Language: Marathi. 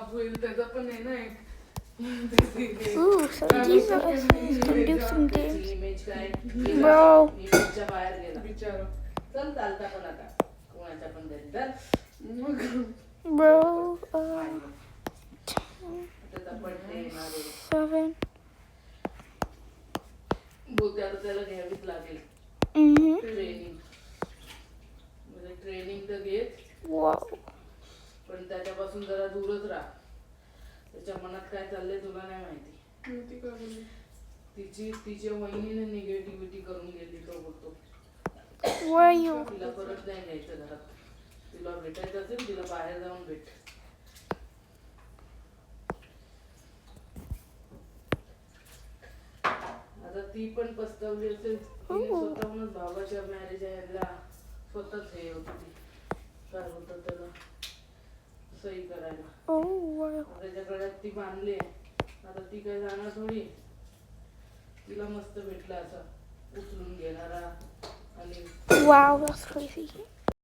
जॉब होईल त्याचा पण आहे ना एक. Ooh, so these are us can do some games. Image काय Bro. इमेजच्या बाहेर गेला बिचारा. चल चालता पण आता कोणाच्या पण घरी चल मग Bro. त्याचा बर्थडे येणार आहे 7. बोलते आता त्याला घ्यावीच लागेल Mhm. ट्रेनिंग म्हणजे ट्रेनिंग तर घेत Wow. पण त्याच्यापासून जरा दूरच राहा त्याच्या मनात काय चाललंय तुला नाही माहिती ती काय बोलली? तिच्या वहिनीने निगेटिव्हिटी करून गेली तो बोलतो Where are you? तिला परत नाही घ्यायचं घरात तिला भेटायचं असेल तिला बाहेर जाऊन भेट आता ती पण पस्तावली असेल तिने स्वतःहूनच भावाच्या मॅरेज यायला स्वतःच हे होती ती काय होतं त्याला सही करायला Oh, wow. त्याच्या गळ्यात ती बांधली आता ती काय जाणार थोडी तिला मस्त भेटला असा उचलून घेणारा आणि Wow, that's crazy.